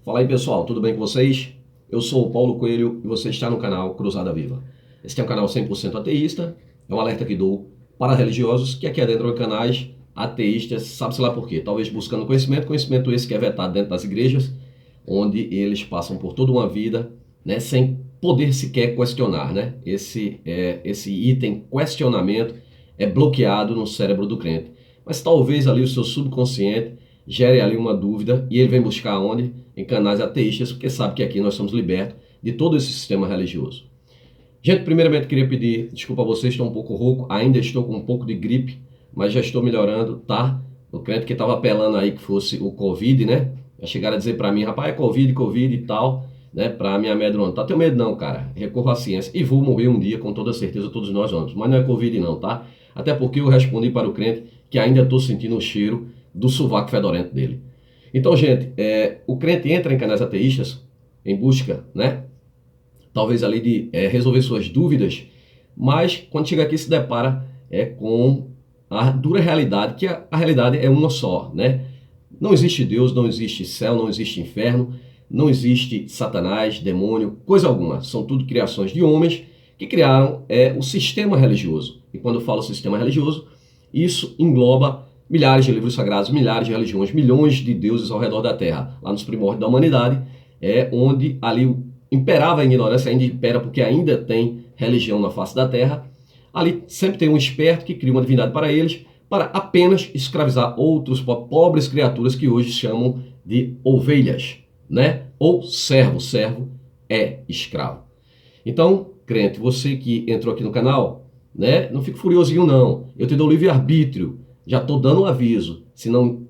Fala aí pessoal, tudo bem com vocês? Eu sou o Paulo Coelho e você está no canal Cruzada Viva. Este é um canal 100% ateísta, é um alerta que dou para religiosos que aqui adentram em canais ateístas, sabe-se lá por quê? Talvez buscando conhecimento esse que é vetado dentro das igrejas, onde eles passam por toda uma vida, né, sem poder sequer questionar, né? Esse item questionamento é bloqueado no cérebro do crente. Mas talvez ali o seu subconsciente gere ali uma dúvida e ele vem buscar onde? Em canais ateístas, porque sabe que aqui nós somos libertos de todo esse sistema religioso. Gente, primeiramente queria pedir desculpa a vocês, estou um pouco rouco, ainda estou com um pouco de gripe, mas já estou melhorando, tá? O crente que estava apelando aí que fosse o Covid, né? Já chegaram a dizer para mim, rapaz, é Covid e tal, né? Para me amedrontar. Tenho medo não, cara. Recorro à ciência e vou morrer um dia, com toda certeza, todos nós vamos. Mas não é Covid não, tá? Até porque eu respondi para o crente que ainda estou sentindo o cheiro do sovaco fedorento dele. Então, gente, o crente entra em canais ateístas em busca, né? Talvez ali de resolver suas dúvidas, mas quando chega aqui se depara com a dura realidade, que a realidade é uma só, né? Não existe Deus, não existe céu, não existe inferno, não existe Satanás, demônio, coisa alguma. São tudo criações de homens que criaram o sistema religioso. E quando eu falo sistema religioso, isso engloba milhares de livros sagrados, milhares de religiões, milhões de deuses ao redor da Terra. Lá nos primórdios da humanidade, onde ali imperava a ignorância, ainda impera porque ainda tem religião na face da Terra. Ali sempre tem um esperto que cria uma divindade para eles, para apenas escravizar outros pobres criaturas que hoje chamam de ovelhas, né? Ou servo. Servo é escravo. Então, crente, você que entrou aqui no canal, né? Não fique furiosinho não. Eu te dou livre-arbítrio. Já estou dando um aviso. Se não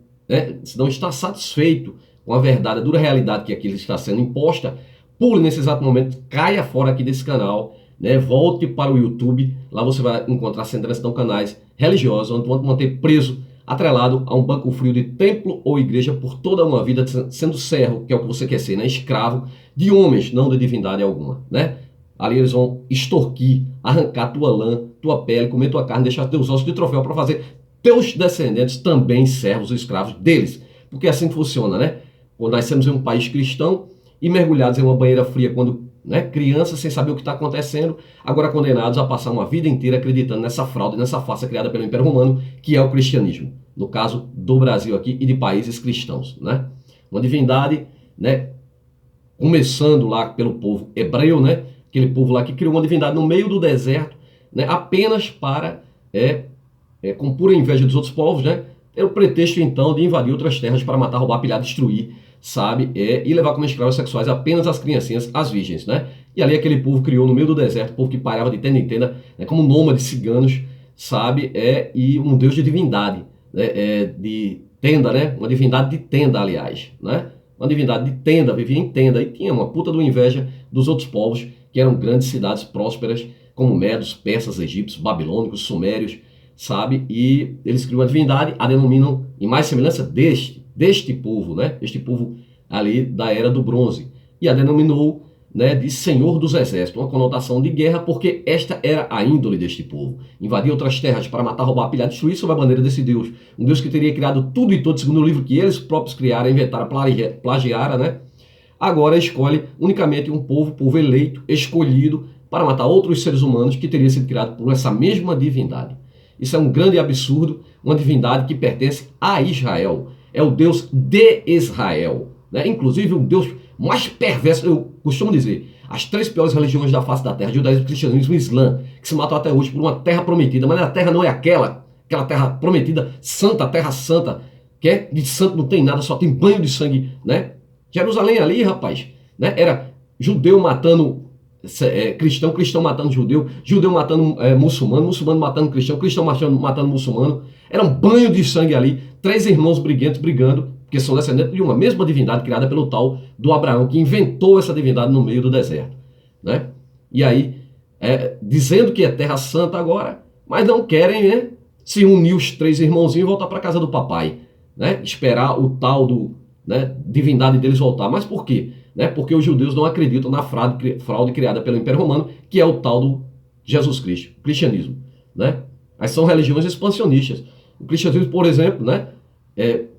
está satisfeito com a verdade, a dura realidade que aqui está sendo imposta, pule nesse exato momento, caia fora aqui desse canal, né? Volte para o YouTube. Lá você vai encontrar centenas de canais religiosos, onde vão manter preso, atrelado a um banco frio de templo ou igreja por toda uma vida, sendo servo, que é o que você quer ser, né? Escravo de homens, não de divindade alguma, né? Ali eles vão extorquir, arrancar tua lã, tua pele, comer tua carne, deixar teus ossos de troféu para fazer teus descendentes também servos ou escravos deles. Porque assim funciona, né? Quando nascemos em um país cristão e mergulhados em uma banheira fria quando crianças sem saber o que está acontecendo, agora condenados a passar uma vida inteira acreditando nessa fraude, nessa farsa criada pelo Império Romano, que é o cristianismo. No caso do Brasil aqui e de países cristãos, né? Uma divindade, né? Começando lá pelo povo hebreu, né? Aquele povo lá que criou uma divindade no meio do deserto, né? Apenas para, com pura inveja dos outros povos, né? Ter o pretexto então de invadir outras terras para matar, roubar, pilhar, destruir, sabe? E levar como escravos sexuais apenas as criancinhas, as virgens, né? E ali aquele povo criou no meio do deserto, povo que parava de tenda em tenda, né? Como nômades ciganos, sabe? E um deus de divindade, né? De tenda, né? Uma divindade de tenda, aliás, né? Uma divindade de tenda, vivia em tenda e tinha uma puta do inveja dos outros povos, que eram grandes cidades prósperas, como medos, persas, egípcios, babilônicos, sumérios, sabe? E eles criam a divindade, a denominam em mais semelhança deste povo, né? Este povo ali da Era do Bronze. E a denominou, né, de Senhor dos Exércitos, uma conotação de guerra, porque esta era a índole deste povo. Invadir outras terras para matar, roubar, pilhar, destruir sob a bandeira desse Deus. Um Deus que teria criado tudo e todos, segundo o livro que eles próprios criaram, inventaram, plagiaram, né? Agora escolhe unicamente um povo eleito, escolhido, para matar outros seres humanos que teria sido criado por essa mesma divindade. Isso é um grande absurdo, uma divindade que pertence a Israel. É o Deus de Israel, né? Inclusive o Deus mais perverso, eu costumo dizer, as três piores religiões da face da terra, judaísmo, cristianismo e islã, que se matam até hoje por uma terra prometida, mas a terra não é aquela terra prometida, santa, terra santa, que de santo não tem nada, só tem banho de sangue, né? Jerusalém ali, rapaz, né? Era judeu matando cristão, cristão matando judeu, judeu matando muçulmano, muçulmano matando cristão, cristão matando muçulmano. Era um banho de sangue ali, três irmãos briguentos brigando, porque são descendentes de uma mesma divindade criada pelo tal do Abraão, que inventou essa divindade no meio do deserto, né? E aí, dizendo que é terra santa agora, mas não querem, né, se unir os três irmãozinhos e voltar para casa do papai, né? Esperar o tal divindade deles voltar. Mas por quê? Né? Porque os judeus não acreditam na fraude criada pelo Império Romano, que é o tal do Jesus Cristo, o cristianismo, né? Mas são religiões expansionistas. O cristianismo, por exemplo, né,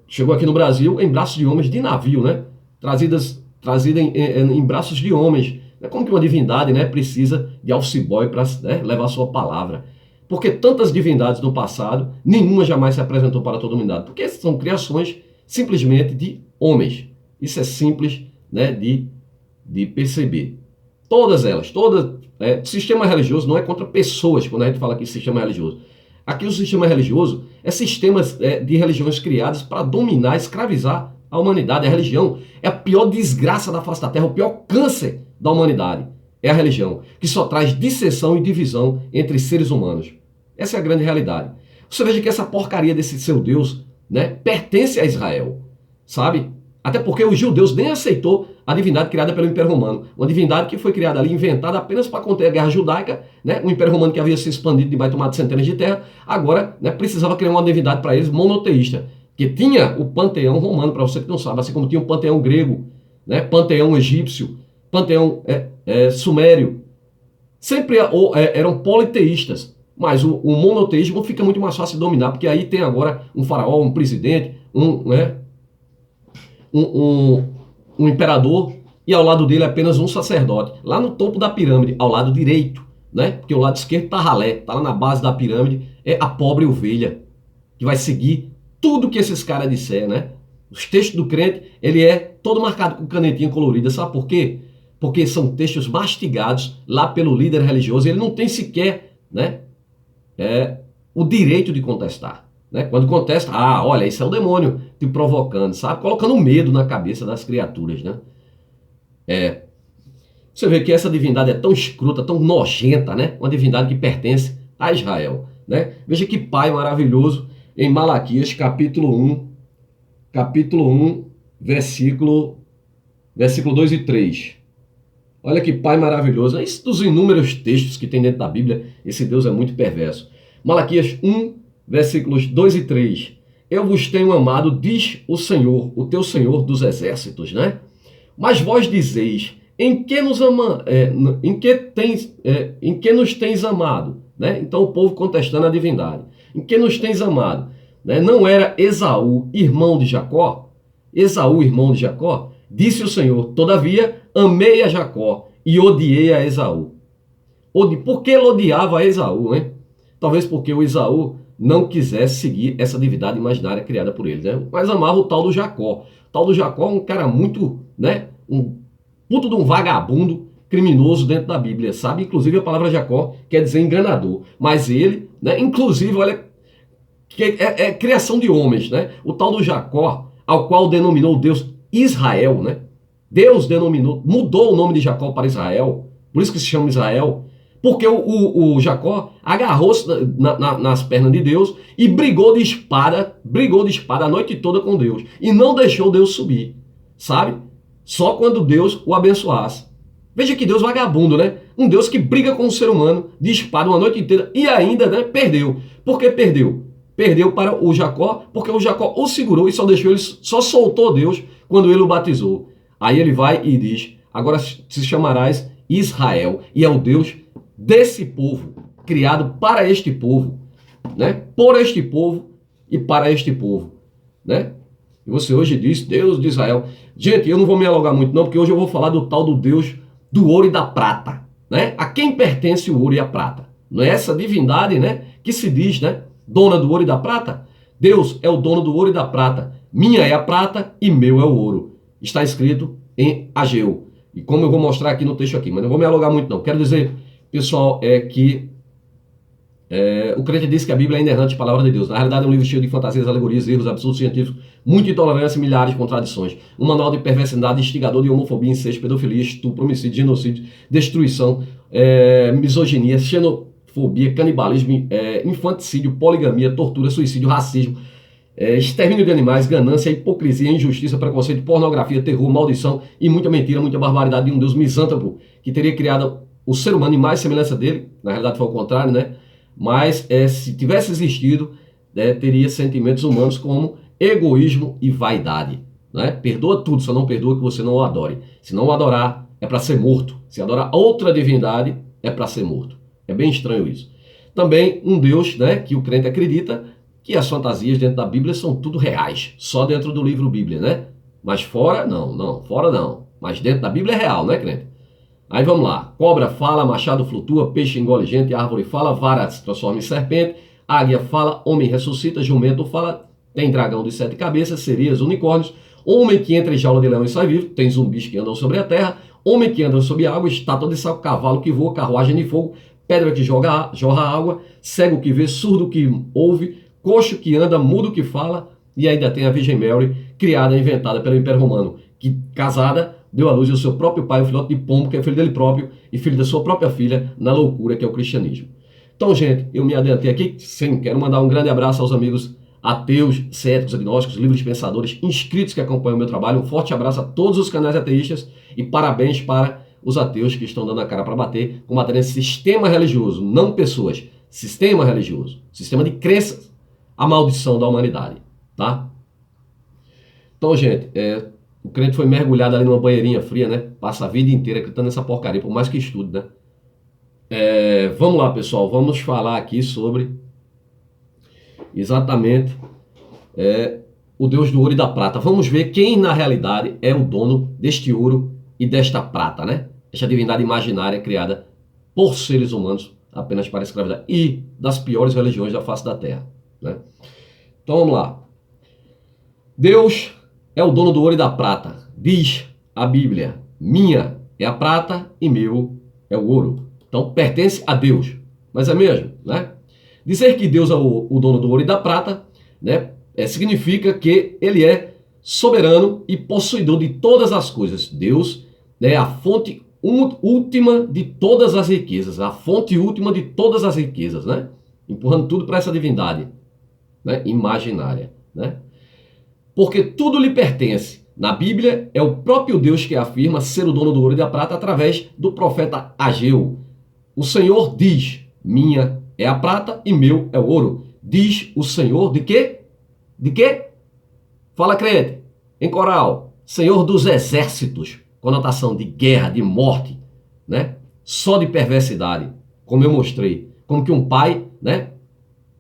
chegou aqui no Brasil em braços de homens de navio, né? Trazidas trazida em braços de homens. É como que uma divindade, né, precisa de office boy para, né, levar a sua palavra. Porque tantas divindades no passado, nenhuma jamais se apresentou para toda a humanidade. Porque são criações simplesmente de homens. Isso é simples, né, de perceber. Todas elas, sistema religioso não é contra pessoas, quando a gente fala aqui sistema religioso. Aqui o sistema religioso é sistemas de religiões criadas para dominar, escravizar a humanidade. A religião é a pior desgraça da face da terra, o pior câncer da humanidade. É a religião, que só traz dissensão e divisão entre seres humanos. Essa é a grande realidade. Você veja que essa porcaria desse seu Deus, né, pertence a Israel, sabe? Até porque os judeus nem aceitou a divindade criada pelo Império Romano. Uma divindade que foi criada ali, inventada apenas para conter a guerra judaica, né? O Império Romano que havia se expandido e vai tomar centenas de terra, agora, né, precisava criar uma divindade para eles monoteísta. Que tinha o panteão romano, para você que não sabe, assim como tinha o panteão grego, né, panteão egípcio, panteão sumério. Sempre eram politeístas. Mas o monoteísmo fica muito mais fácil de dominar, porque aí tem agora um faraó, um presidente, um imperador, e ao lado dele apenas um sacerdote. Lá no topo da pirâmide, ao lado direito, né? Porque o lado esquerdo tá ralé, tá lá na base da pirâmide, é a pobre ovelha, que vai seguir tudo que esses caras disser, né? Os textos do crente, ele é todo marcado com canetinha colorida, sabe por quê? Porque são textos mastigados lá pelo líder religioso, ele não tem sequer, né, o direito de contestar. Né? Quando contesta, olha, isso é o demônio te provocando, sabe? Colocando medo na cabeça das criaturas, né? Você vê que essa divindade é tão escrota, tão nojenta, né? Uma divindade que pertence a Israel, né? Veja que pai maravilhoso em Malaquias, capítulo 1, versículo 2 e 3. Olha que pai maravilhoso. Esse dos inúmeros textos que tem dentro da Bíblia, esse Deus é muito perverso. Malaquias 1, versículos 2 e 3. Eu vos tenho amado, diz o Senhor, o teu Senhor dos exércitos, né? Mas vós dizeis, em que nos tens amado? Né? Então o povo contestando a divindade. Em que nos tens amado? Né? Não era Esaú, irmão de Jacó? Esaú, irmão de Jacó? Disse o Senhor, todavia amei a Jacó e odiei a Esaú. Por que ele odiava a Esaú, hein? Talvez porque o Esaú não quisesse seguir essa divindade imaginária criada por ele, né? Mas amava o tal do Jacó. O tal do Jacó é um cara muito, né? Um puto de um vagabundo criminoso dentro da Bíblia, sabe? Inclusive a palavra Jacó quer dizer enganador. Mas ele, né? Inclusive, olha, que é criação de homens, né? O tal do Jacó, ao qual denominou Deus Israel, né? Deus mudou o nome de Jacó para Israel, por isso que se chama Israel, porque o Jacó agarrou-se nas pernas de Deus e brigou de espada a noite toda com Deus, e não deixou Deus subir, sabe? Só quando Deus o abençoasse. Veja que Deus vagabundo, né? Um Deus que briga com o ser humano de espada uma noite inteira e ainda, né, perdeu. Por que perdeu? Perdeu para o Jacó, porque o Jacó o segurou e só soltou Deus quando ele o batizou. Aí ele vai e diz, agora se chamarás Israel, e é o Deus desse povo, criado para este povo, né? Por este povo e para este povo, né? E você hoje diz, Deus de Israel. Gente, eu não vou me alongar muito não, porque hoje eu vou falar do tal do Deus do ouro e da prata, né? A quem pertence o ouro e a prata? Não é essa divindade, né, que se diz, né, dona do ouro e da prata? Deus é o dono do ouro e da prata. Minha é a prata e meu é o ouro. Está escrito em Ageu. E como eu vou mostrar aqui no texto aqui, mas não vou me alongar muito não. Quero dizer, pessoal, que o crente diz que a Bíblia é inerrante palavra de Deus. Na realidade é um livro cheio de fantasias, alegorias, erros, absurdos científicos, muita intolerância, milhares de contradições. Um manual de perversidade, instigador de homofobia, incesto, pedofilia, estupro, homicídio, genocídio, destruição, misoginia, xenofobia, canibalismo, infanticídio, poligamia, tortura, suicídio, racismo, extermínio de animais, ganância, hipocrisia, injustiça, preconceito, pornografia, terror, maldição e muita mentira, muita barbaridade de um Deus misântropo que teria criado o ser humano em mais semelhança dele. Na realidade foi o contrário, né? Mas se tivesse existido, teria sentimentos humanos como egoísmo e vaidade, né? Perdoa tudo, só não perdoa que você não o adore. Se não o adorar, é para ser morto. Se adorar outra divindade, é para ser morto. É bem estranho isso. Também um Deus, né, que o crente acredita que as fantasias dentro da Bíblia são tudo reais, só dentro do livro Bíblia, né? Mas fora, não, fora não. mas dentro da Bíblia é real, né, crente? Aí vamos lá. Cobra fala, machado flutua, peixe engole gente, árvore fala, vara se transforma em serpente, águia fala, homem ressuscita, jumento fala, tem dragão de 7 cabeças, sereias, unicórnios, homem que entra em jaula de leão e sai vivo, tem zumbis que andam sobre a terra, homem que anda sobre a água, estátua de sal, cavalo que voa, carruagem de fogo, pedra que jorra água, cego que vê, surdo que ouve, coxo que anda, mudo que fala, e ainda tem a Virgem Mary, criada e inventada pelo Império Romano, que casada deu à luz o seu próprio pai, o filhote de pombo, que é filho dele próprio, e filho da sua própria filha, na loucura que é o cristianismo. Então, gente, eu me adiantei aqui, sim, quero mandar um grande abraço aos amigos ateus, céticos, agnósticos, livres pensadores, inscritos que acompanham o meu trabalho. Um forte abraço a todos os canais ateístas e parabéns para os ateus que estão dando a cara para bater, combatendo esse sistema religioso, não pessoas, sistema religioso, sistema de crenças, a maldição da humanidade, tá? Então, gente, o crente foi mergulhado ali numa banheirinha fria, né? Passa a vida inteira acreditando nessa porcaria, por mais que estude, né? Vamos lá, pessoal, vamos falar aqui sobre exatamente o Deus do ouro e da prata. Vamos ver quem na realidade é o dono deste ouro e desta prata, né? Esta divindade imaginária criada por seres humanos apenas para a escravidão e das piores religiões da face da terra, né? Então vamos lá. Deus é o dono do ouro e da prata. Diz a Bíblia, minha é a prata e meu é o ouro. Então pertence a Deus. Mas é mesmo, né? Dizer que Deus é o dono do ouro e da prata, né, significa que ele é soberano e possuidor de todas as coisas. Deus é a fonte última de todas as riquezas, a fonte última de todas as riquezas, né? Empurrando tudo para essa divindade, né, imaginária, né? Porque tudo lhe pertence. Na Bíblia, é o próprio Deus que afirma ser o dono do ouro e da prata através do profeta Ageu. O Senhor diz, minha é a prata e meu é o ouro. Diz o Senhor de quê? De quê? Fala, crente, em coral. Senhor dos exércitos, conotação de guerra, de morte, né? Só de perversidade, como eu mostrei. Como que um pai, né,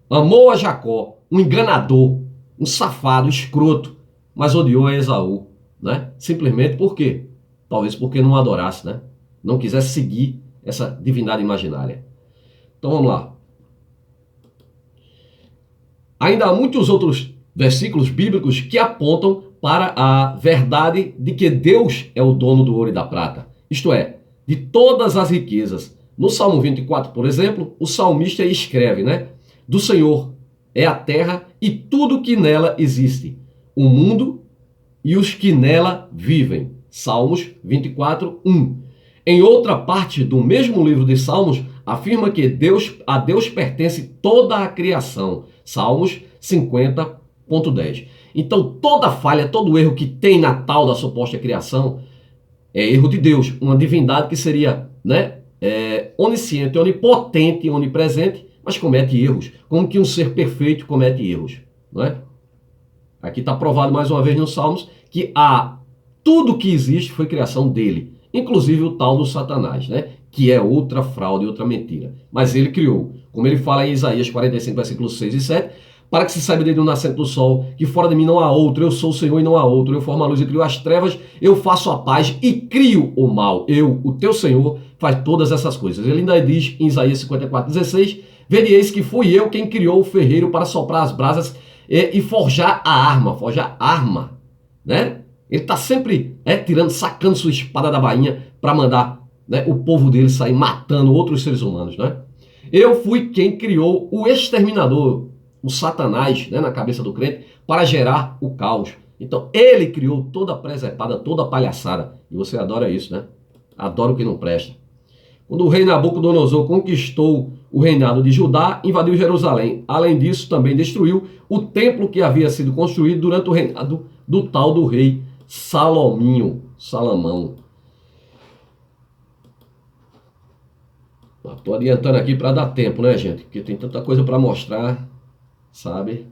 amou a Jacó, um enganador, um safado, escroto, mas odiou a Esaú, né? Simplesmente por quê? Talvez porque não adorasse, né? Não quisesse seguir essa divindade imaginária. Então vamos lá. Ainda há muitos outros versículos bíblicos que apontam para a verdade de que Deus é o dono do ouro e da prata. Isto é, de todas as riquezas. No Salmo 24, por exemplo, o salmista escreve, né? Do Senhor é a terra e tudo que nela existe, o mundo e os que nela vivem. Salmos 24, 1. Em outra parte do mesmo livro de Salmos, afirma que a Deus pertence toda a criação. Salmos 50.10. Então, toda falha, todo erro que tem na tal da suposta criação é erro de Deus. Uma divindade que seria, né, onisciente, onipotente, onipresente, mas comete erros. Como que um ser perfeito comete erros, não é? Aqui está provado mais uma vez nos Salmos que tudo que existe foi criação dele, inclusive o tal do Satanás, né? Que é outra fraude, outra mentira. Mas ele criou, como ele fala em Isaías 45, versículos 6 e 7, para que se saiba desde o nascente do sol, que fora de mim não há outro, eu sou o Senhor e não há outro, eu formo a luz e crio as trevas, eu faço a paz e crio o mal. Eu, o teu Senhor, faz todas essas coisas. Ele ainda diz em Isaías 54, 16, vede eis que fui eu quem criou o ferreiro para soprar as brasas e forjar a arma, né? Ele está sempre sacando sua espada da bainha para mandar, né, o povo dele sair matando outros seres humanos, né? Eu fui quem criou o exterminador, o Satanás, né, na cabeça do crente, para gerar o caos. Então, ele criou toda a presepada, toda a palhaçada. E você adora isso, né? Adora o que não presta. Quando o rei Nabucodonosor conquistou o reinado de Judá, invadiu Jerusalém. Além disso, também destruiu o templo que havia sido construído durante o reinado do tal do rei Salomão. Estou adiantando aqui para dar tempo, né, gente? Porque tem tanta coisa para mostrar, sabe?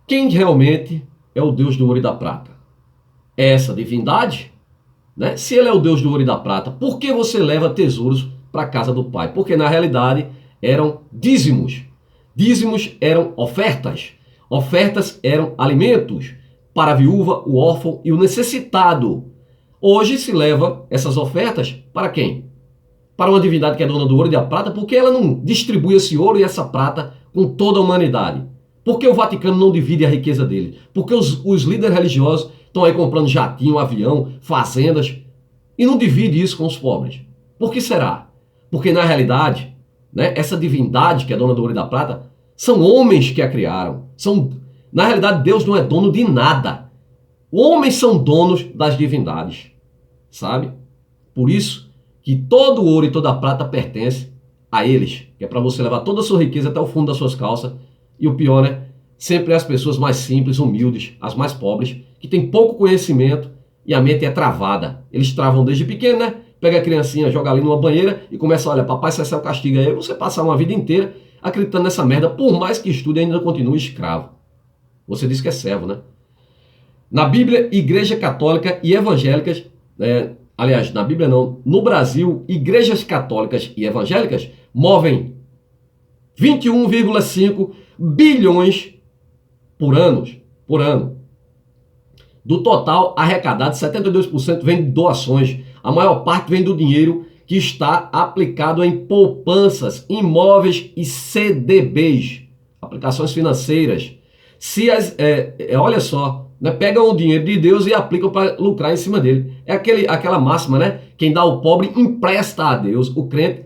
Quem realmente é o Deus do ouro e da prata? É essa divindade? Né? Se ele é o Deus do ouro e da prata, por que você leva tesouros para a casa do Pai? Porque na realidade eram dízimos. Dízimos eram ofertas. Ofertas eram alimentos para a viúva, o órfão e o necessitado. Hoje se leva essas ofertas para quem? Para uma divindade que é dona do ouro e da prata, porque ela não distribui esse ouro e essa prata com toda a humanidade. Por que o Vaticano não divide a riqueza dele? Porque os líderes religiosos estão aí comprando jatinho, avião, fazendas e não divide isso com os pobres. Por que será? Porque na realidade, né, essa divindade que é dona do ouro e da prata, são homens que a criaram. Na realidade, Deus não é dono de nada. Homens são donos das divindades, sabe? Por isso que todo o ouro e toda a prata pertence a eles, que é para você levar toda a sua riqueza até o fundo das suas calças. E o pior, né? Sempre as pessoas mais simples, humildes, as mais pobres, que têm pouco conhecimento e a mente é travada. Eles travam desde pequeno, né? Pega a criancinha, joga ali numa banheira e começa, olha, papai se o castigo. Aí você passar uma vida inteira acreditando nessa merda, por mais que estude, ainda continua escravo. Você diz que é servo, né? Na Bíblia, Igreja Católica e Evangélicas, aliás, na Bíblia não, no Brasil, igrejas católicas e evangélicas movem 21,5 bilhões por ano. Do total arrecadado, 72% vem de doações. A maior parte vem do dinheiro que está aplicado em poupanças, imóveis e CDBs, aplicações financeiras. Olha só, né, pegam o dinheiro de Deus e aplicam para lucrar em cima dele. É aquela máxima, né? Quem dá ao pobre empresta a Deus. O crente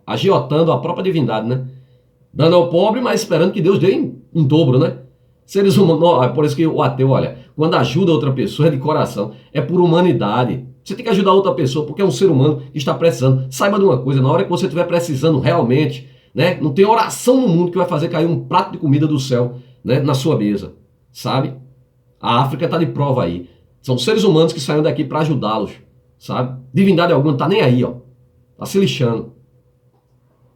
agiotando a própria divindade, né? Dando ao pobre, mas esperando que Deus dê em dobro, né? Seres humanos, por isso que o ateu, olha, quando ajuda outra pessoa é de coração, é por humanidade. Você tem que ajudar outra pessoa porque é um ser humano que está precisando. Saiba de uma coisa, na hora que você estiver precisando realmente, né? Não tem oração no mundo que vai fazer cair um prato de comida do céu, né, na sua mesa, sabe? A África está de prova aí. São seres humanos que saíram daqui para ajudá-los, sabe? Divindade alguma não está nem aí, ó. Está se lixando.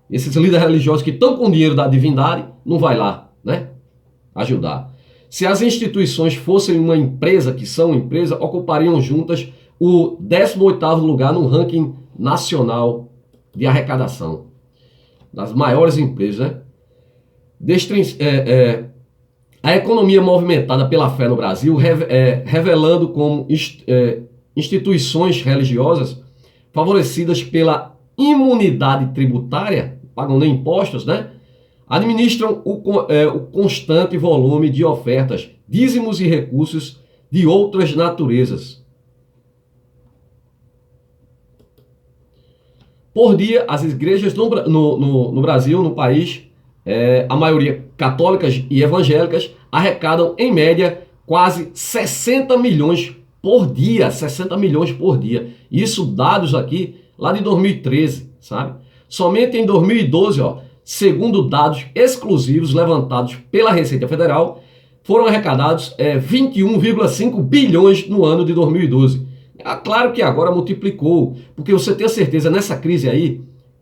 Esses líderes religiosos que estão com o dinheiro da divindade, não vai lá, né? Ajudar. Se as instituições fossem uma empresa, que são empresa, ocupariam juntas o 18º lugar no ranking nacional de arrecadação. Das maiores empresas, né? A economia movimentada pela fé no Brasil, revelando como instituições religiosas favorecidas pela imunidade tributária, pagam nem impostos, né? Administram o constante volume de ofertas, dízimos e recursos de outras naturezas. Por dia, as igrejas no Brasil, no país, a maioria católicas e evangélicas, arrecadam, em média, quase 60 milhões por dia. 60 milhões por dia. Isso dados aqui lá de 2013, sabe? Somente em 2012, ó, segundo dados exclusivos levantados pela Receita Federal, foram arrecadados 21,5 bilhões no ano de 2012. Claro que agora multiplicou, porque você tem a certeza, nessa crise aí,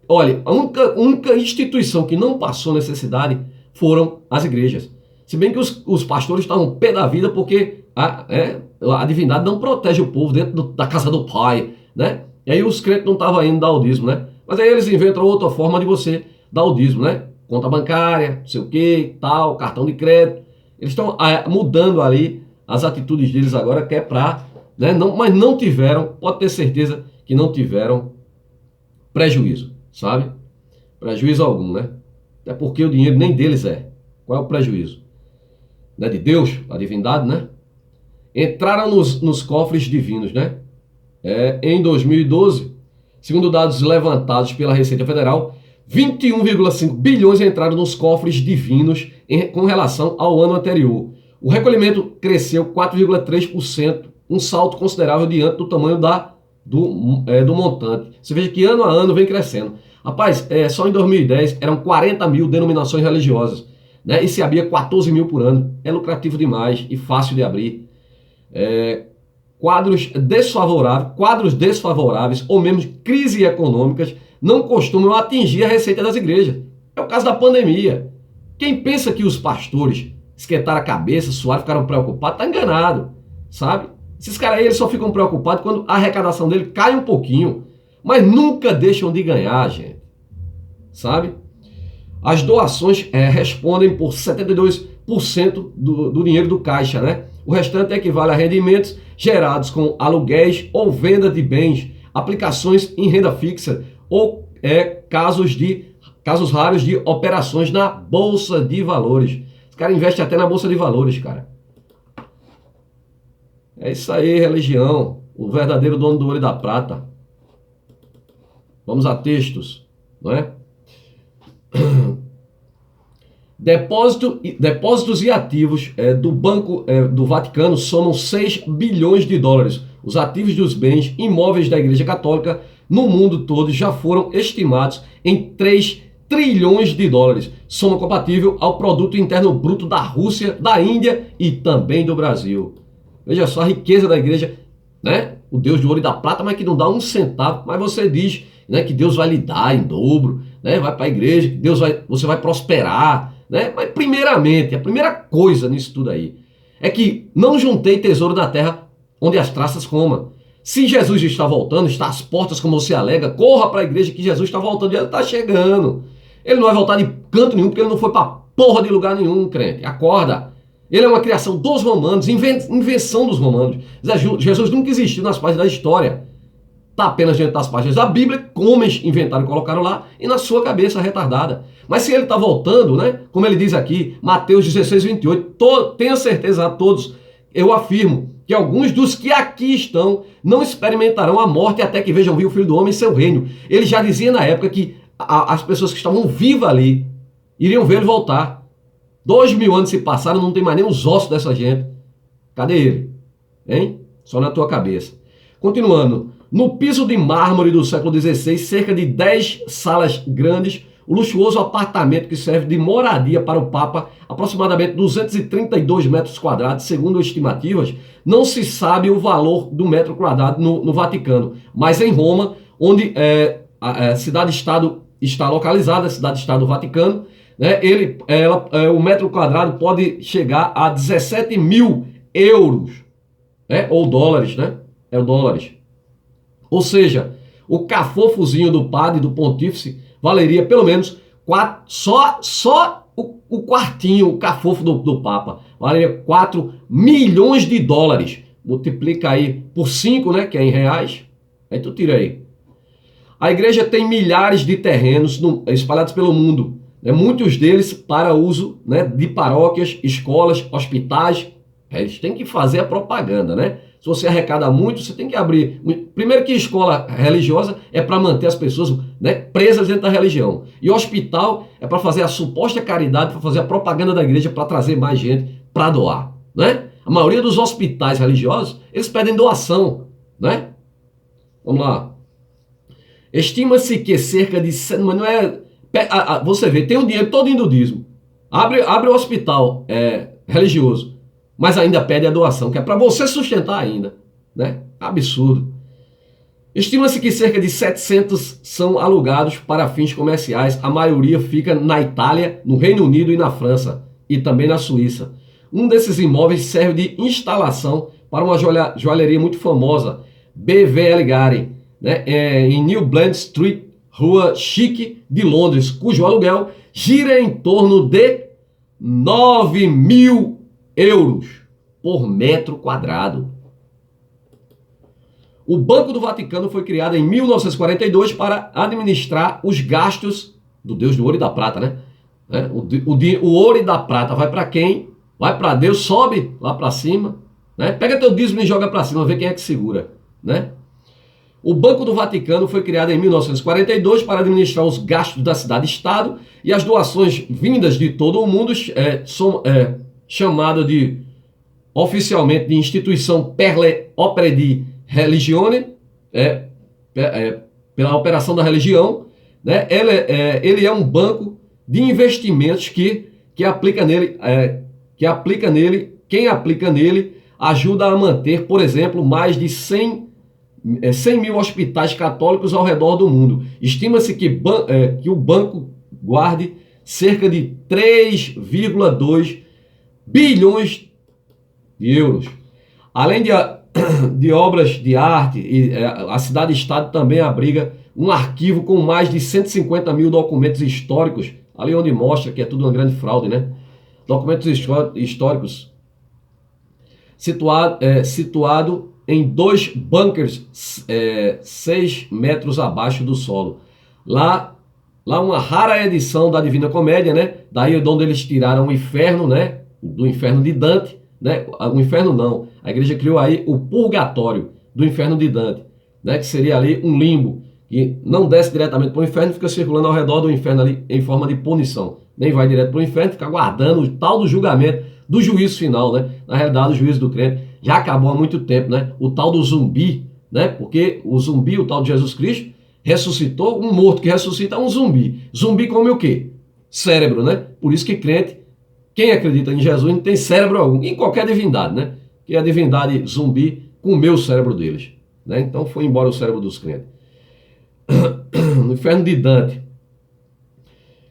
olha, a única instituição que não passou necessidade foram as igrejas. Se bem que os pastores estavam pé da vida porque a divindade não protege o povo dentro da casa do pai, né? E aí os crentes não estavam indo dar o dízimo, né? Mas aí eles inventam outra forma de você dar o dízimo, né? Conta bancária, não sei o que, tal, cartão de crédito. Eles estão mudando ali as atitudes deles agora, que é para... né? Mas não tiveram, pode ter certeza que não tiveram prejuízo, sabe? Prejuízo algum, né? Até porque o dinheiro nem deles é. Qual é o prejuízo? Não é de Deus, a divindade, né? Entraram nos cofres divinos, né? Em 2012, segundo dados levantados pela Receita Federal, 21,5 bilhões entraram nos cofres divinos com relação ao ano anterior. O recolhimento cresceu 4,3%, um salto considerável diante do tamanho do montante. Você veja que ano a ano vem crescendo. Rapaz, só em 2010 eram 40 mil denominações religiosas, né? E se abria 14 mil por ano. É lucrativo demais e fácil de abrir. Quadros desfavoráveis ou mesmo crises econômicas não costumam atingir a receita das igrejas. É o caso da pandemia. Quem pensa que os pastores esquentaram a cabeça, suaram, ficaram preocupados, está enganado, sabe? Esses caras aí eles só ficam preocupados quando a arrecadação dele cai um pouquinho, mas nunca deixam de ganhar, gente, sabe? As doações respondem por 72% 2% do dinheiro do caixa, né? O restante equivale a rendimentos gerados com aluguéis ou venda de bens, aplicações em renda fixa ou casos raros de operações na Bolsa de Valores. Os caras investem até na Bolsa de Valores, cara. É isso aí, religião. O verdadeiro dono do ouro e da prata. Vamos a textos, não é? Depósitos e ativos do Banco do Vaticano somam 6 bilhões de dólares. Os ativos dos bens imóveis da Igreja Católica no mundo todo já foram estimados em 3 trilhões de dólares. Soma compatível ao produto interno bruto da Rússia, da Índia e também do Brasil. Veja só a riqueza da igreja, né? O Deus do ouro e da prata, mas que não dá um centavo. Mas você diz, né, que Deus vai lhe dar em dobro, né? Vai para a igreja, que você vai prosperar, né? Mas primeiramente, a primeira coisa nisso tudo aí é que não juntei tesouro na terra onde as traças comam. Se Jesus está voltando, está às portas, como você alega, corra para a igreja que Jesus está voltando e ele está chegando. Ele não vai voltar de canto nenhum, porque ele não foi para porra de lugar nenhum, crente. Acorda. Ele é uma criação dos romanos, invenção dos romanos. Jesus nunca existiu nas páginas da história. Está apenas dentro das páginas da Bíblia, como homens inventaram e colocaram lá, e na sua cabeça retardada. Mas se ele está voltando, né? Como ele diz aqui, Mateus 16, 28, tenha certeza a todos, eu afirmo, que alguns dos que aqui estão não experimentarão a morte até que vejam vir o Filho do Homem em seu reino. Ele já dizia na época que as pessoas que estavam vivas ali iriam ver ele voltar. 2000 anos se passaram, não tem mais nem os ossos dessa gente. Cadê ele? Hein? Só na tua cabeça. Continuando. No piso de mármore do século XVI, cerca de 10 salas grandes, o luxuoso apartamento que serve de moradia para o Papa, aproximadamente 232 metros quadrados, segundo estimativas, não se sabe o valor do metro quadrado no Vaticano, mas em Roma, onde a cidade-estado está localizada, a cidade-estado do Vaticano, né, o metro quadrado pode chegar a 17 mil euros, né, ou dólares, né? É o dólares. Ou seja, o cafofozinho do padre, do pontífice, valeria pelo menos só o quartinho, o cafofo do Papa, valeria 4 milhões de dólares. Multiplica aí por 5, né, que é em reais. Aí tu tira aí. A igreja tem milhares de terrenos espalhados pelo mundo, né, muitos deles para uso, né, de paróquias, escolas, hospitais. Eles têm que fazer a propaganda, né? Se você arrecada muito, você tem que abrir. Primeiro que escola religiosa é para manter as pessoas, né, presas dentro da religião. E hospital é para fazer a suposta caridade, para fazer a propaganda da igreja, para trazer mais gente para doar, né? A maioria dos hospitais religiosos, eles pedem doação, né? Vamos lá. Estima-se que cerca de... Mas não é... Você vê, tem o dinheiro todo indo do dízimo. Abre o hospital religioso, mas ainda pede a doação, que é para você sustentar ainda, né? Absurdo. Estima-se que cerca de 700 são alugados para fins comerciais. A maioria fica na Itália, no Reino Unido e na França, e também na Suíça. Um desses imóveis serve de instalação para uma joalheria muito famosa, BVL Gary, né? Em New Bland Street, Rua Chique de Londres, cujo aluguel gira em torno de 9 mil euros por metro quadrado. O Banco do Vaticano foi criado em 1942 para administrar os gastos do Deus do ouro e da prata, né? O ouro e da prata vai para quem? Vai para Deus, sobe lá para cima, né? Pega teu dízimo e joga para cima, vê quem é que segura, né? O Banco do Vaticano foi criado em 1942 para administrar os gastos da cidade-estado e as doações vindas de todo o mundo são chamadas oficialmente de Instituição per le opere di religione, pela operação da religião, né? Ele é um banco de investimentos que aplica nele, quem aplica nele ajuda a manter, por exemplo, mais de 100 mil hospitais católicos ao redor do mundo. Estima-se que o banco guarde cerca de 3,2 bilhões de euros. Além de obras de arte, a cidade-estado também abriga um arquivo com mais de 150 mil documentos históricos, ali onde mostra que é tudo uma grande fraude, né? documentos históricos, situado em 2 bunkers 6 metros abaixo do solo. Lá uma rara edição da Divina Comédia, né? Daí de onde eles tiraram o inferno, né? Do inferno de Dante, né? O inferno não. A igreja criou aí o purgatório do inferno de Dante, né? Que seria ali um limbo, que não desce diretamente para o inferno, fica circulando ao redor do inferno ali em forma de punição. Nem vai direto para o inferno, fica aguardando o tal do julgamento, do juízo final, né? Na realidade, o juízo do crente já acabou há muito tempo, né? O tal do zumbi, né? Porque o zumbi, o tal de Jesus Cristo, ressuscitou. Um morto que ressuscita é um zumbi. Zumbi come o quê? Cérebro, né? Por isso que crente, quem acredita em Jesus, não tem cérebro algum, em qualquer divindade, né? Que a divindade zumbi comeu o cérebro deles, né? Então foi embora o cérebro dos crentes. No inferno de Dante,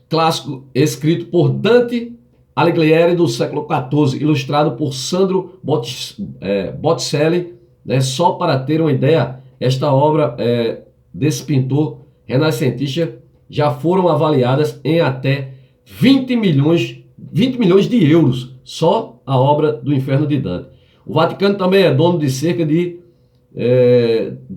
clássico escrito por Dante Alighieri do século XIV, ilustrado por Sandro Botticelli, né? Só para ter uma ideia, esta obra desse pintor renascentista já foram avaliadas em até 20 milhões de euros, só a obra do Inferno de Dante. O Vaticano também é dono de cerca de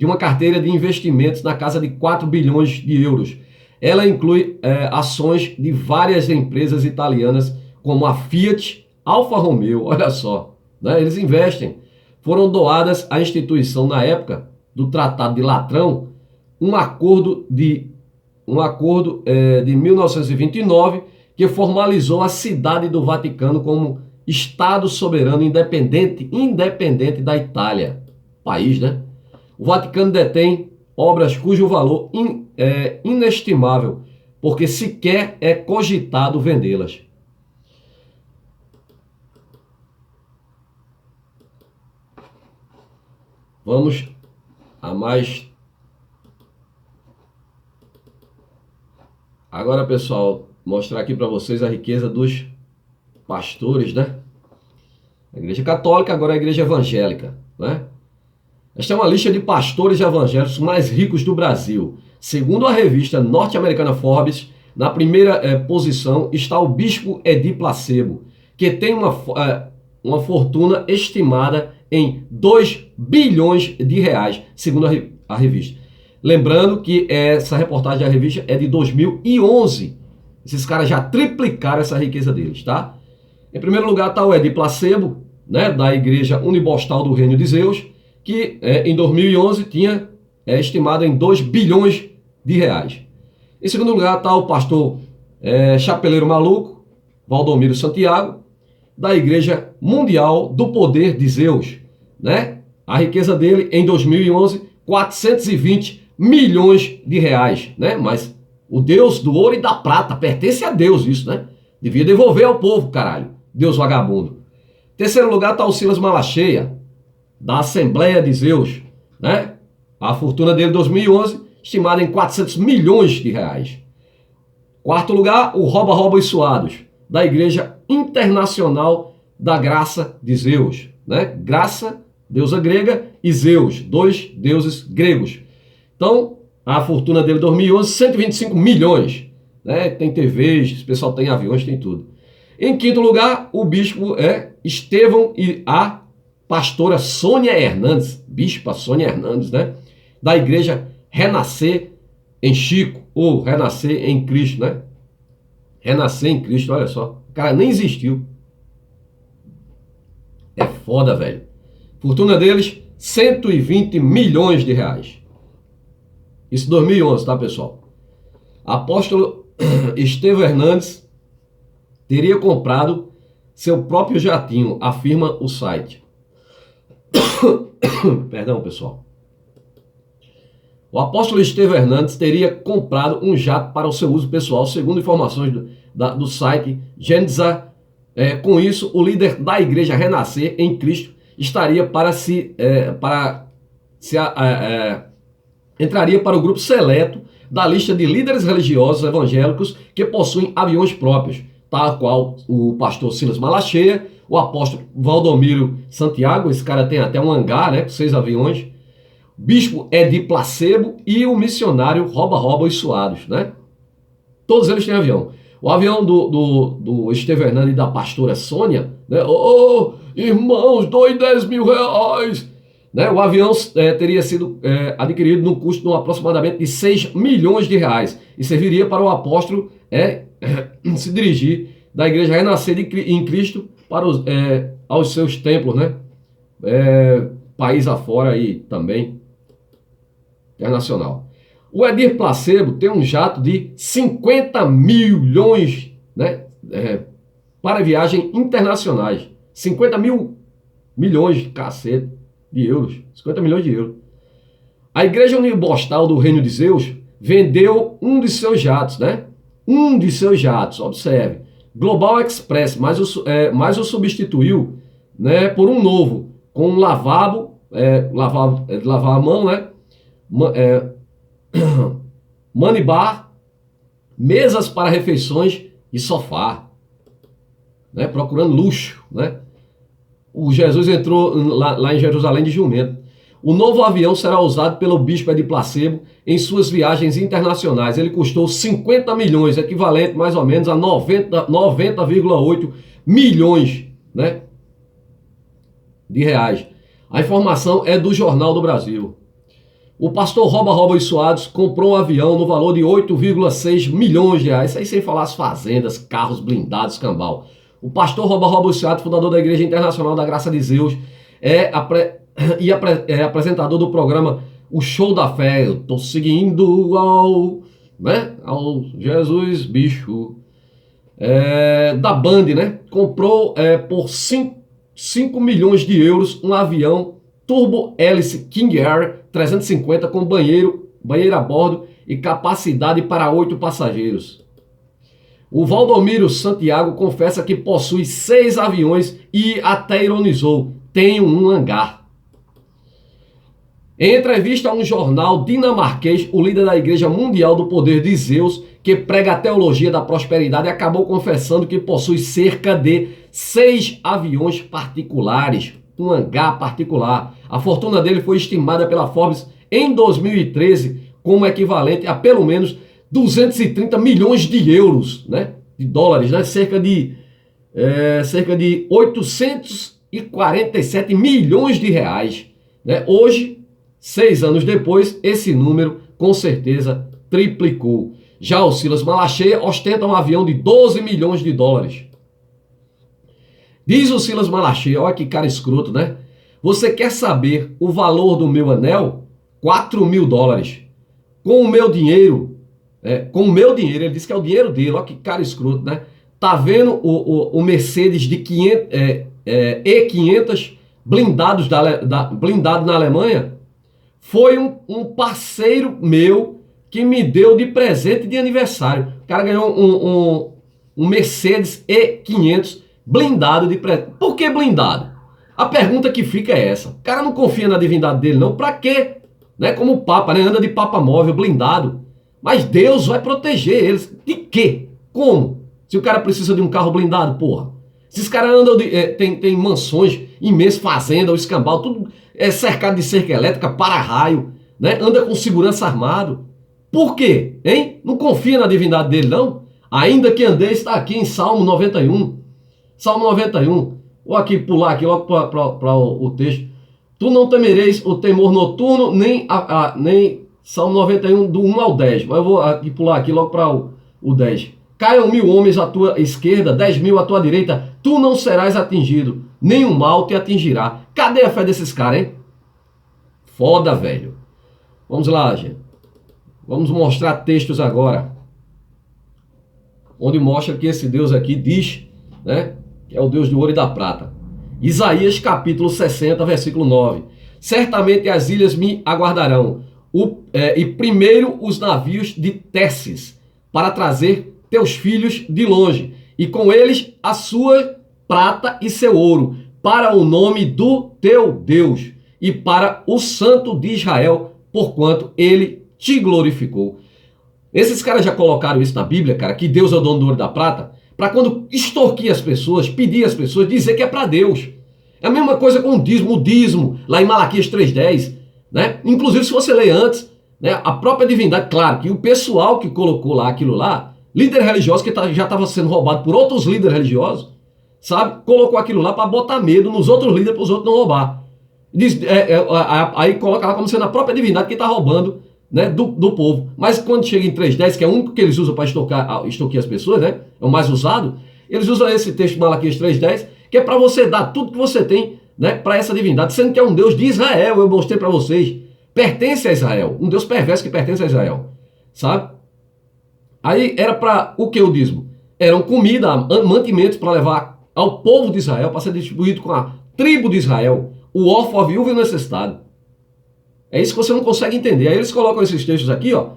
uma carteira de investimentos na casa de 4 bilhões de euros. Ela inclui ações de várias empresas italianas, como a Fiat, Alfa Romeo, olha só, né? Eles investem. Foram doadas à instituição na época do Tratado de Latrão, um acordo de 1929 que formalizou a cidade do Vaticano como Estado soberano independente da Itália, país, né? O Vaticano detém obras cujo valor é inestimável, porque sequer é cogitado vendê-las. Vamos a mais. Agora, pessoal, mostrar aqui para vocês a riqueza dos pastores, né? A igreja católica, agora a igreja evangélica, né? Esta é uma lista de pastores evangélicos mais ricos do Brasil. Segundo a revista norte-americana Forbes, na primeira posição está o bispo Edir Placebo, que tem uma fortuna estimada em 2 bilhões de reais, segundo a revista. Lembrando que essa reportagem da revista é de 2011. Esses caras já triplicaram essa riqueza deles, tá? Em primeiro lugar está o Edir Placebo, né, da Igreja Unibostal do Reino de Zeus, que em 2011 tinha estimado em 2 bilhões de reais. Em segundo lugar está o pastor Chapeleiro Maluco, Valdomiro Santiago, da Igreja Mundial do Poder de Zeus, né? A riqueza dele em 2011, 420 milhões de reais, né? Mas o Deus do ouro e da prata pertence a Deus isso, né? Devia devolver ao povo, caralho. Deus vagabundo. Terceiro lugar está o Silas Malacheia, da Assembleia de Zeus, né? A fortuna dele em 2011, estimada em 400 milhões de reais. Quarto lugar, o Roba e Suados, da Igreja Internacional da Graça de Zeus, né? Graça, deusa grega, e Zeus, 2 deuses gregos. Então, a fortuna dele em 2011, 125 milhões, né? Tem TVs, o pessoal tem aviões, tem tudo. Em quinto lugar, o bispo Estevão e a pastora Sônia Hernandes, bispa Sônia Hernandes, né? Da Igreja Renascer em Chico, ou Renascer em Cristo, né? Renascer em Cristo, olha só. O cara nem existiu. É foda, velho. Fortuna deles, 120 milhões de reais. Isso em 2011, tá, pessoal? Apóstolo Estevão Hernandes teria comprado seu próprio jatinho, afirma o site. Perdão, pessoal. O apóstolo Estevão Hernandes teria comprado um jato para o seu uso pessoal, segundo informações do site Gênesa. Com isso, o líder da Igreja Renascer em Cristo estaria entraria para o grupo seleto da lista de líderes religiosos evangélicos que possuem aviões próprios, tal qual o pastor Silas Malacheia, o apóstolo Valdomiro Santiago, esse cara tem até um hangar, né, com 6 aviões, bispo Edir Placebo e o missionário Roba e Suados, né? Todos eles têm avião. O avião do Estevão Hernandes e da pastora Sônia, né? Oh, irmãos, doe 10 mil reais. Né? O avião teria sido adquirido no custo de aproximadamente de 6 milhões de reais e serviria para o apóstolo se dirigir da igreja renascer em Cristo para aos seus templos, né? País afora aí também, internacional. O Edir Placebo tem um jato de 50 milhões, né, para viagens internacionais. 50 milhões de cacete de euros. 50 milhões de euros. A Igreja Unibostal do Reino de Zeus vendeu um de seus jatos, né? Um de seus jatos, observe. Global Express, mas o substituiu, né, por um novo, com um lavabo, lavar a mão, né? Manibar, mesas para refeições e sofá, né? Procurando luxo, né? O Jesus entrou lá em Jerusalém de jumento. O novo avião será usado pelo bispo Edir Placebo em suas viagens internacionais. Ele custou 50 milhões, equivalente mais ou menos a 90,8 milhões, né, de reais. A informação é do Jornal do Brasil. O pastor Roba e Suados comprou um avião no valor de 8,6 milhões de reais. Isso aí sem falar as fazendas, carros blindados, cambal. O pastor Roba e Suados, fundador da Igreja Internacional da Graça de Zeus, é apresentador do programa O Show da Fé. Eu tô seguindo ao Jesus Bicho. Da Band, né? Comprou por 5 milhões de euros um avião Turbo Hélice King Air 350 com banheiro a bordo e capacidade para 8 passageiros. O Valdomiro Santiago confessa que possui 6 aviões e até ironizou: tenho um hangar. Em entrevista a um jornal dinamarquês, o líder da Igreja Mundial do Poder de Zeus, que prega a teologia da prosperidade, acabou confessando que possui cerca de 6 aviões particulares, um hangar particular. A fortuna dele foi estimada pela Forbes em 2013 como equivalente a pelo menos 230 milhões de euros, né? De dólares, né? Cerca de 847 milhões de reais. Né? Hoje, 6 anos depois, esse número com certeza triplicou. Já o Silas Malacheia ostenta um avião de 12 milhões de dólares. Diz o Silas Malacheia, olha que cara escroto, né? Você quer saber o valor do meu anel? 4 mil dólares. Com o meu dinheiro, ele disse que é o dinheiro dele, olha que cara escroto, né? Tá vendo o Mercedes de E500 blindados blindado na Alemanha? Foi um parceiro meu que me deu de presente de aniversário. O cara ganhou um Mercedes E500 blindado de presente. Por que blindado? A pergunta que fica é essa. O cara não confia na divindade dele, não. Pra quê? Né? Como o Papa, né? Anda de Papa móvel, blindado. Mas Deus vai proteger eles. De quê? Como? Se o cara precisa de um carro blindado, porra. Esses caras andam tem mansões imensas, fazenda, o escambau, tudo cercado de cerca elétrica, para-raio, né? Anda com segurança armado. Por quê? Hein? Não confia na divindade dele, não? Ainda que andeis, está aqui em Salmo 91. Salmo 91. Vou aqui pular aqui logo para o texto. Tu não temereis o temor noturno, nem Salmo 91 do 1 ao 10. Mas eu vou aqui pular aqui logo para o 10. Caiam 1000 homens à tua esquerda, 10.000 à tua direita, tu não serás atingido, nenhum mal te atingirá. Cadê a fé desses caras, hein? Foda, velho. Vamos lá, gente. Vamos mostrar textos agora, onde mostra que esse Deus aqui diz, né, que é o Deus do ouro e da prata. Isaías capítulo 60, versículo 9. Certamente as ilhas me aguardarão, e primeiro os navios de Terses, para trazer teus filhos de longe, e com eles a sua prata e seu ouro, para o nome do teu Deus, e para o Santo de Israel, porquanto ele te glorificou. Esses caras já colocaram isso na Bíblia, cara, que Deus é o dono do ouro e da prata, para quando extorquir as pessoas, pedir às pessoas, dizer que é para Deus. É a mesma coisa com o dízimo, lá em Malaquias 3,10, né? Inclusive, se você ler antes, né, a própria divindade, claro, que o pessoal que colocou lá aquilo lá, líder religioso que já estava sendo roubado por outros líderes religiosos, sabe? Colocou aquilo lá para botar medo nos outros líderes, para os outros não roubar. Aí coloca lá como sendo a própria divindade que está roubando, né, do povo. Mas quando chega em 3:10, que é o único que eles usam para extorquir as pessoas, né, é o mais usado, eles usam esse texto de Malaquias 3:10, que é para você dar tudo que você tem, né, para essa divindade, sendo que é um Deus de Israel, eu mostrei para vocês, pertence a Israel, um Deus perverso que pertence a Israel, sabe? Aí era para o que o dízimo? Eram comida, mantimentos para levar ao povo de Israel, para ser distribuído com a tribo de Israel, o órfão, a viúva e o necessitado. É isso que você não consegue entender. Aí eles colocam esses textos aqui, ó.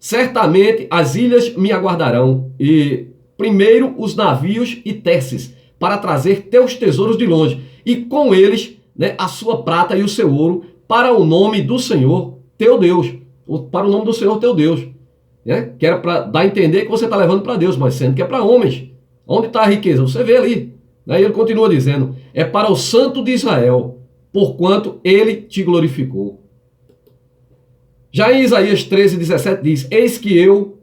Certamente as ilhas me aguardarão, e primeiro os navios e terces, para trazer teus tesouros de longe, e com eles, né, a sua prata e o seu ouro, para o nome do Senhor teu Deus. Para o nome do Senhor teu Deus. Né? Que era para dar a entender que você está levando para Deus, mas sendo que é para homens. Onde está a riqueza? Você vê ali. Aí ele continua dizendo, é para o Santo de Israel, porquanto ele te glorificou. Já em Isaías 13:17 diz, eis que eu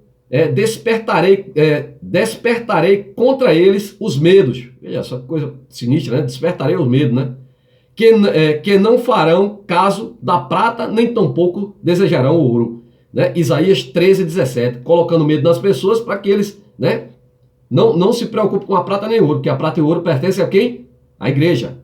despertarei contra eles os medos. Veja, essa coisa sinistra, né? Despertarei os medos, né? Que não farão caso da prata, nem tampouco desejarão o ouro. Né? Isaías 13:17, colocando medo nas pessoas para que eles, né, não se preocupem com a prata nem o ouro, porque a prata e o ouro pertencem a quem? A igreja,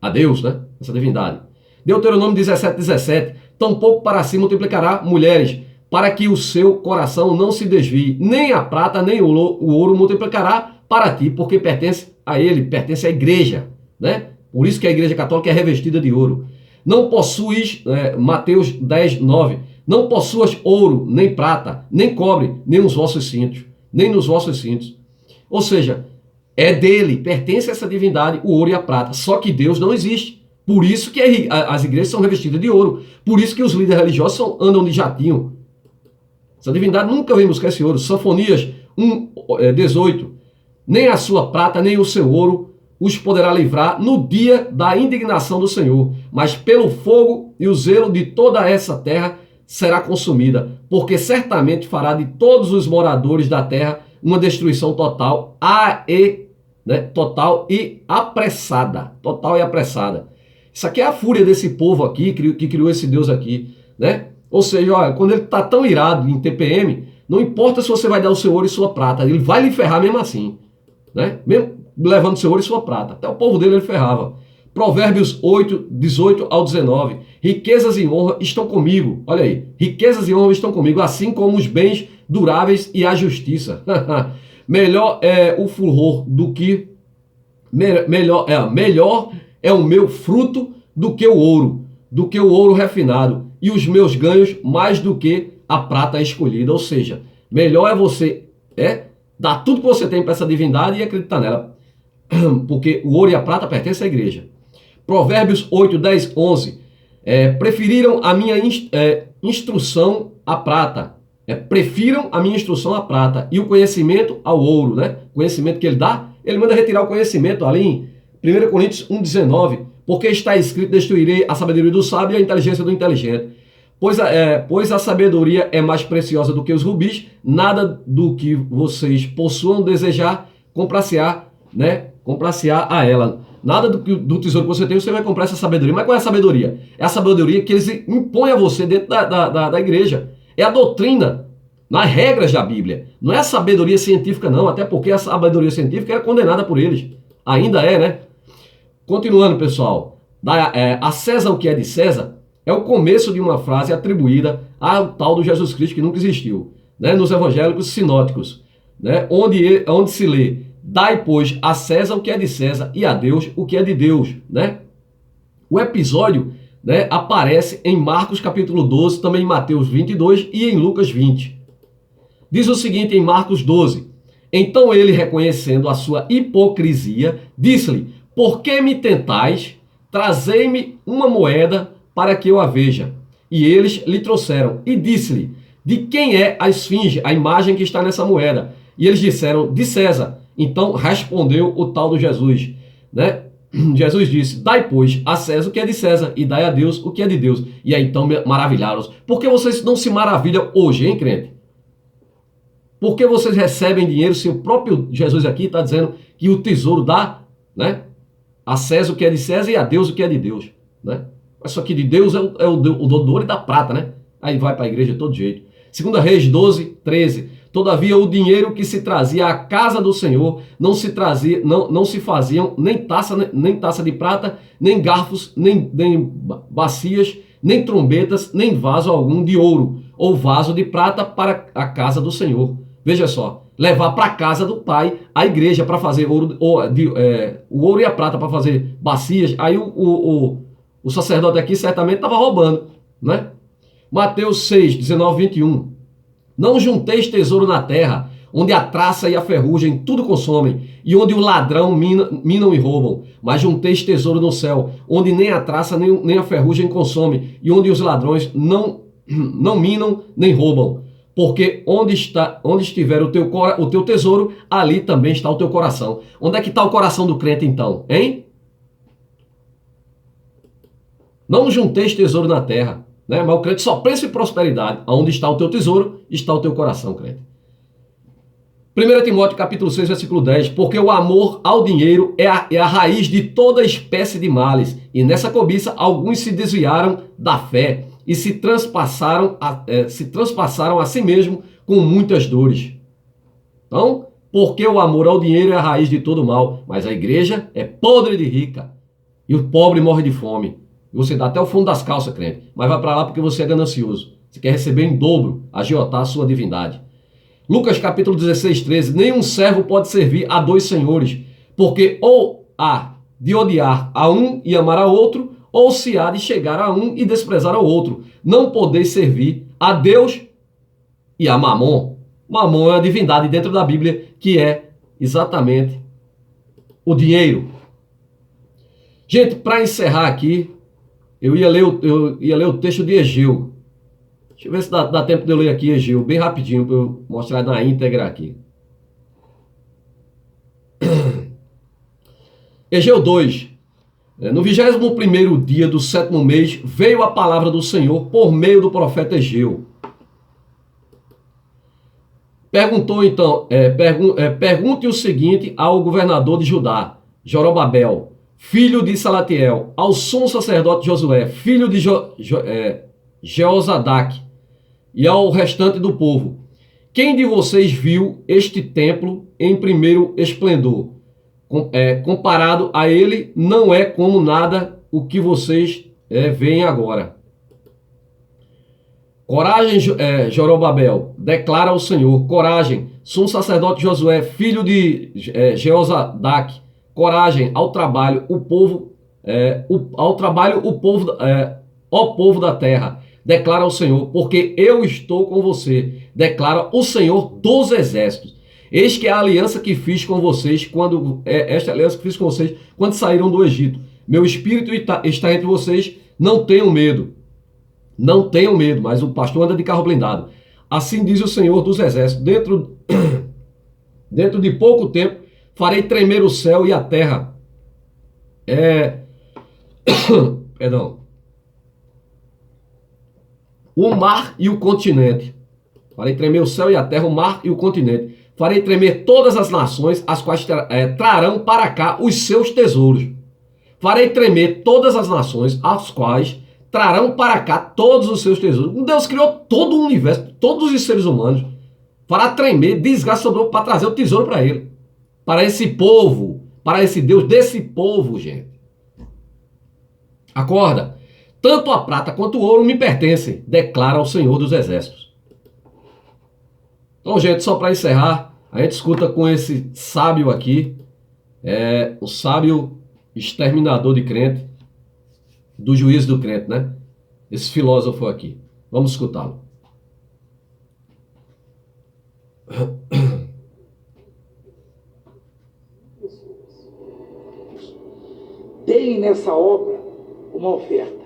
a Deus, né? Essa divindade. Deuteronômio 17:17, tampouco para si multiplicará mulheres, para que o seu coração não se desvie, nem a prata nem o ouro multiplicará para ti, porque pertence a ele, pertence à igreja, né? Por isso que a igreja católica é revestida de ouro. Não possuis, Mateus 10:9, não possuas ouro, nem prata, nem cobre, nem nos vossos cintos, nem nos vossos cintos. Ou seja, é dele, pertence a essa divindade o ouro e a prata, só que Deus não existe. Por isso que as igrejas são revestidas de ouro, por isso que os líderes religiosos andam de jatinho. Essa divindade nunca vem buscar esse ouro. Sofonias 1:18, nem a sua prata, nem o seu ouro os poderá livrar no dia da indignação do Senhor, mas pelo fogo e o zelo de toda essa terra será consumida, porque certamente fará de todos os moradores da terra uma destruição total, total e apressada. Total e apressada. Isso aqui é a fúria desse povo aqui, que criou esse Deus aqui, né? Ou seja, olha, quando ele está tão irado em TPM, não importa se você vai dar o seu ouro e sua prata, ele vai lhe ferrar mesmo assim, né? Mesmo levando seu ouro e sua prata. Até o povo dele ele ferrava. Provérbios 8:18-19. Riquezas e honra estão comigo. Olha aí. Riquezas e honra estão comigo, assim como os bens duráveis e a justiça. Melhor é o fulgor do que... Melhor é o meu fruto do que o ouro refinado, e os meus ganhos mais do que a prata escolhida. Ou seja, melhor é você dar tudo que você tem para essa divindade e acreditar nela. Porque o ouro e a prata pertencem à igreja. Provérbios 8:10-11. Preferiram a minha instrução à prata. Prefiram a minha instrução à prata e o conhecimento ao ouro, né? O conhecimento que ele dá, ele manda retirar o conhecimento ali em 1 Coríntios 1:19. Porque está escrito, destruirei a sabedoria do sábio e a inteligência do inteligente. Pois a sabedoria é mais preciosa do que os rubis, nada do que vocês possuam desejar comprar-se-á, né? Comprar-se-á a ela. Nada do tesouro que você tem, você vai comprar essa sabedoria. Mas qual é a sabedoria? É a sabedoria que eles impõem a você dentro da igreja. É a doutrina, nas regras da Bíblia. Não é a sabedoria científica, não. Até porque a sabedoria científica é condenada por eles. Ainda é, né? Continuando, pessoal. A César o que é de César é o começo de uma frase atribuída ao tal do Jesus Cristo que nunca existiu, né? Nos evangélicos sinóticos, né? Onde se lê: dai, pois, a César o que é de César e a Deus o que é de Deus, né? O episódio, né, aparece em Marcos capítulo 12, também em Mateus 22 e em Lucas 20. Diz o seguinte em Marcos 12: então ele, reconhecendo a sua hipocrisia, disse-lhe: por que me tentais? Trazei-me uma moeda para que eu a veja. E eles lhe trouxeram. E disse-lhe: de quem é a esfinge, a imagem que está nessa moeda? E eles disseram: de César. Então respondeu o tal do Jesus, né? Jesus disse: dai, pois, a César o que é de César e dai a Deus o que é de Deus. E aí então maravilharam-os. Por que vocês não se maravilham hoje, hein, crente? Por que vocês recebem dinheiro se o próprio Jesus aqui está dizendo que o tesouro dá, né, a César o que é de César e a Deus o que é de Deus, né? Isso aqui de Deus é o do ouro e da prata, né? Aí vai para a igreja de todo jeito. 2 Reis 12, 13. Todavia o dinheiro que se trazia à casa do Senhor não se faziam nem taça de prata, nem garfos, nem bacias, nem trombetas, nem vaso algum de ouro, ou vaso de prata para a casa do Senhor. Veja só, levar para a casa do Pai, a igreja, para fazer o ouro e a prata para fazer bacias. Aí o sacerdote aqui certamente estava roubando, né? Mateus 6, 19, 21. Não junteis tesouro na terra, onde a traça e a ferrugem tudo consomem, e onde o ladrão minam e roubam. Mas junteis tesouro no céu, onde nem a traça nem a ferrugem consome, e onde os ladrões não minam nem roubam. Porque onde estiver o teu tesouro, ali também está o teu coração. Onde é que está o coração do crente então, hein? Não junteis tesouro na terra, né? Mas o crente só pensa em prosperidade. Onde está o teu tesouro, está o teu coração, crente. 1 Timóteo capítulo 6, versículo 10. Porque o amor ao dinheiro é a raiz de toda espécie de males. E nessa cobiça, alguns se desviaram da fé e se transpassaram a si mesmo com muitas dores. Então, porque o amor ao dinheiro é a raiz de todo mal. Mas a igreja é podre de rica. E o pobre morre de fome. Você dá até o fundo das calças, crente, mas vai para lá porque você é ganancioso. Você quer receber em dobro, agiotar a sua divindade. Lucas capítulo 16, 13. Nenhum servo pode servir a dois senhores, porque ou há de odiar a um e amar a outro, ou se há de chegar a um e desprezar ao outro. Não podeis servir a Deus e a Mamon. Mamon é a divindade dentro da Bíblia, que é exatamente o dinheiro. Gente, para encerrar aqui, eu ia ler o texto de Egeu. Deixa eu ver se dá tempo de eu ler aqui Egeu, bem rapidinho, para eu mostrar na íntegra aqui. Egeu 2. No 21º dia do 7º mês, veio a palavra do Senhor por meio do profeta Egeu. Perguntou então, pergunte o seguinte ao governador de Judá, Jorobabel, filho de Salatiel, ao sumo sacerdote Josué, filho de Jeozadaque, e ao restante do povo: quem de vocês viu este templo em primeiro esplendor? Comparado a ele, não é como nada o que vocês veem agora. Coragem, Jorobabel, declara o Senhor. Coragem, sumo sacerdote Josué, filho de Jeozadaque. Coragem, ao trabalho, o povo da terra, declara o Senhor, porque eu estou com você, declara o Senhor dos exércitos. Eis que é a aliança que fiz com vocês, esta aliança que fiz com vocês quando saíram do Egito. Meu espírito está entre vocês, não tenham medo. Não tenham medo, mas o pastor anda de carro blindado. Assim diz o Senhor dos exércitos, dentro de pouco tempo, farei tremer o céu e a terra. Perdão. O mar e o continente. Farei tremer o céu e a terra, o mar e o continente. Farei tremer todas as nações, as quais trarão para cá os seus tesouros. Farei tremer todas as nações, as quais trarão para cá todos os seus tesouros. Deus criou todo o universo, todos os seres humanos. Fará tremer, desgraça para trazer o tesouro para ele. Para esse povo, para esse Deus desse povo, gente. Acorda. Tanto a prata quanto o ouro me pertencem, declara o Senhor dos Exércitos. Então, gente, só para encerrar, a gente escuta com esse sábio aqui, o sábio exterminador de crente, do juízo do crente, né? Esse filósofo aqui. Vamos escutá-lo. Tem nessa obra uma oferta,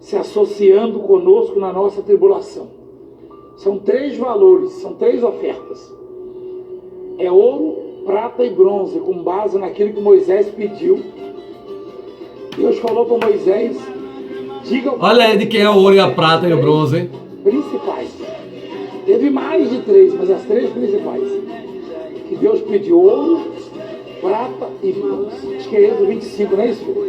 se associando conosco na nossa tribulação. São 3 valores, são 3 ofertas. É ouro, prata e bronze, com base naquilo que Moisés pediu. Deus falou para Moisés, diga... Olha aí de quem é o ouro e a prata e o bronze, hein? Principais. Teve mais de 3, mas as 3 principais. Que Deus pediu ouro, prata e bronze. Acho que é Êxodo 25, não é isso, filho?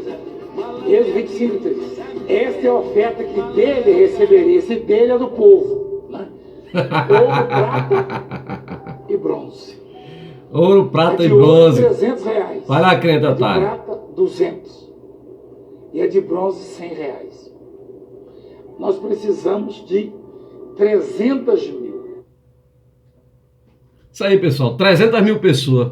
Êxodo 25, 3. Esta é a oferta que dele receberia. Esse dele é do povo. Né? Ouro, prata e bronze. Ouro, prata é e bronze. R$300. Vai lá, crente otário. De prata, 200. E a de bronze, R$100. Nós precisamos de 300 mil. Isso aí, pessoal. 300 mil pessoas.